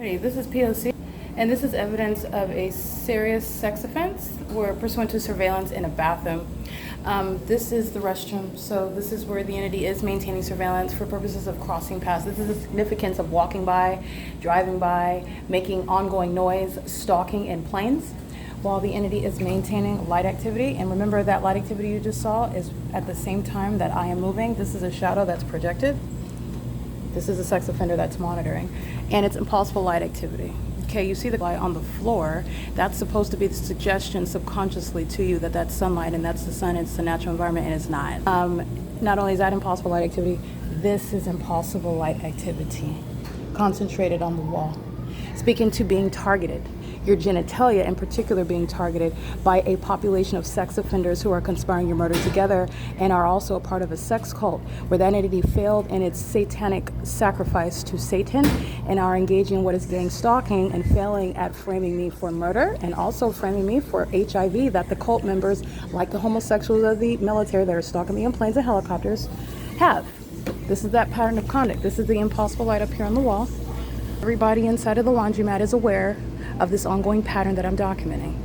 This is P.O.C. and this is evidence of a serious sex offense where pursuant to surveillance in a bathroom. This is the restroom, so this is where the entity is maintaining surveillance for purposes of crossing paths. This is the significance of walking by, driving by, making ongoing noise, stalking in planes while the entity is maintaining light activity. And remember, that light activity you just saw is at the same time that I am moving. This is a shadow that's projected. This is a sex offender that's monitoring, and it's impulsive light activity. Okay, you see the light on the floor. That's supposed to be the suggestion subconsciously to you that that's sunlight and that's the sun, it's the natural environment, and it's not. Not only is that impulsive light activity, this is impulsive light activity concentrated on the wall. Speaking to being targeted, your genitalia in particular being targeted by a population of sex offenders who are conspiring your murder together and are also a part of a sex cult where that entity failed in its satanic sacrifice to Satan and are engaging in what is gang stalking and failing at framing me for murder and also framing me for HIV that the cult members, like the homosexuals of the military that are stalking me in planes and helicopters, have. This is that pattern of conduct. This is the impulsive light up here on the wall. Everybody inside of the laundromat is aware of this ongoing pattern that I'm documenting.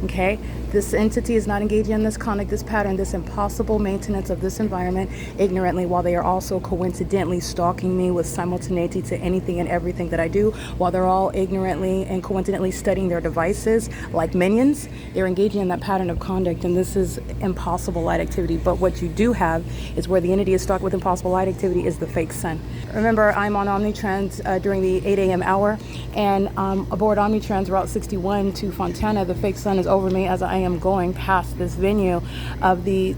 Okay, this entity is not engaging in this conduct, this pattern, this impossible maintenance of this environment ignorantly, while they are also coincidentally stalking me with simultaneity to anything and everything that I do, while they're all ignorantly and coincidentally studying their devices like minions. They're engaging in that pattern of conduct, and this is impossible light activity. But what you do have is where the entity is stalked with impossible light activity is the fake sun. Remember, I'm on Omnitrans during the 8 a.m. hour, and aboard Omnitrans Route 61 to Fontana, the fake sun is over me as I am going past this venue of the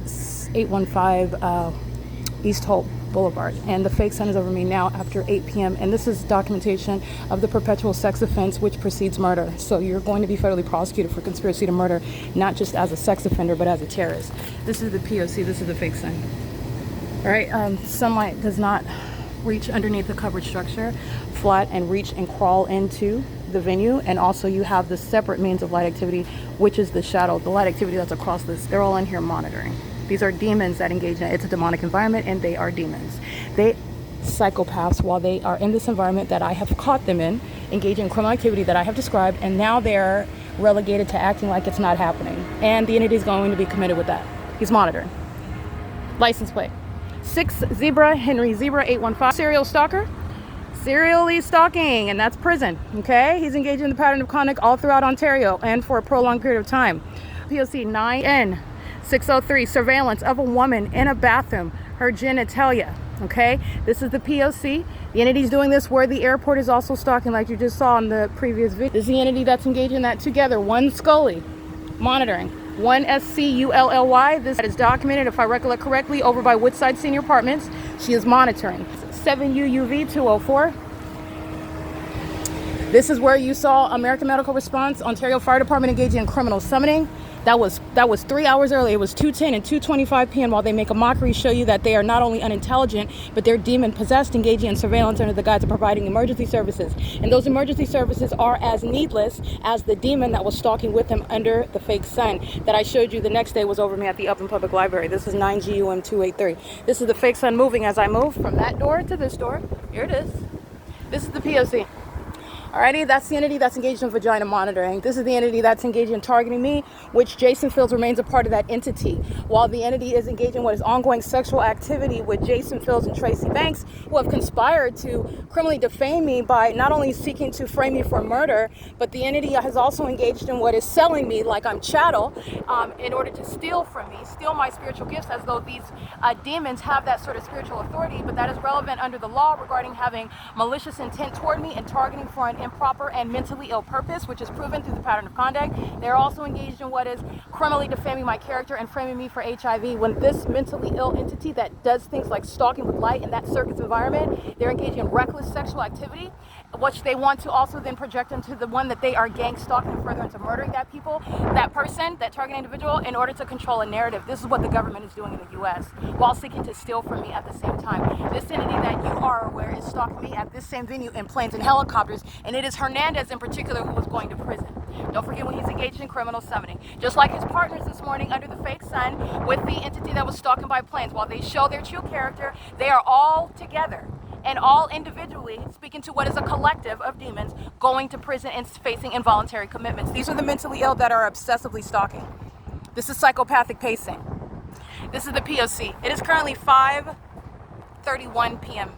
815 East Holt Boulevard, and the fake sun is over me now after 8 p.m. and this is documentation of the perpetual sex offense which precedes murder. So you're going to be federally prosecuted for conspiracy to murder, not just as a sex offender but as a terrorist. This is the POC, this is the fake sun. All right, sunlight does not reach underneath the covered structure flat and reach and crawl into the venue, and also you have the separate means of light activity, which is the shadow, the light activity that's across this. They're all in here monitoring. These are demons that engage in it. It's a demonic environment, and they are demons. They psychopaths, while they are in this environment that I have caught them in, engaging in criminal activity that I have described, and now they're relegated to acting like it's not happening. And the entity is going to be committed with that. He's monitoring. License plate 6 Zebra Henry Zebra 815. Serial stalker. Serially stalking, and that's prison. Okay, he's engaging in the pattern of conduct all throughout Ontario and for a prolonged period of time. POC 9N603, surveillance of a woman in a bathroom, her genitalia. Okay, this is the POC. The entity's doing this where the airport is also stalking, like you just saw in the previous video. This is the entity that's engaging in that together. One Scully monitoring, one SCULLY. This is documented, if I recollect correctly, over by Woodside Senior Apartments. She is monitoring. 7UUV 204. This is where you saw American Medical Response, Ontario Fire Department engaging in criminal summoning. That was 3 hours early. It was 2:10 and 2:25 p.m. while they make a mockery, show you that they are not only unintelligent, but they're demon possessed, engaging in surveillance under the guise of providing emergency services. And those emergency services are as needless as the demon that was stalking with them under the fake sun that I showed you the next day was over me at the Upland Public Library. This is 9GUM 283. This is the fake sun moving as I move from that door to this door. Here it is. This is the POC. Alrighty, that's the entity that's engaged in vagina monitoring. This is the entity that's engaged in targeting me, which Jason Fields remains a part of that entity. While the entity is engaging in what is ongoing sexual activity with Jason Fields and Tracy Banks, who have conspired to criminally defame me by not only seeking to frame me for murder, but the entity has also engaged in what is selling me like I'm chattel in order to steal from me, steal my spiritual gifts, as though these demons have that sort of spiritual authority, but that is relevant under the law regarding having malicious intent toward me and targeting for an improper and mentally ill purpose, which is proven through the pattern of conduct. They're also engaged in what is criminally defaming my character and framing me for HIV. When this mentally ill entity that does things like stalking with light in that circus environment, they're engaging in reckless sexual activity, which they want to also then project into the one that they are gang stalking further into murdering that person, that target individual, in order to control a narrative. This is what the government is doing in the U.S. while seeking to steal from me at the same time. This entity that you are aware is stalking me at this same venue in planes and helicopters, and it is Hernandez in particular who was going to prison. Don't forget when he's engaged in criminal summoning. Just like his partners this morning under the fake sun with the entity that was stalking by planes. While they show their true character, they are all together. and all individually speaking to what is a collective of demons going to prison and facing involuntary commitments. These are the mentally ill that are obsessively stalking. This is psychopathic pacing. This is the P.O.C. It is currently 5:31 p.m.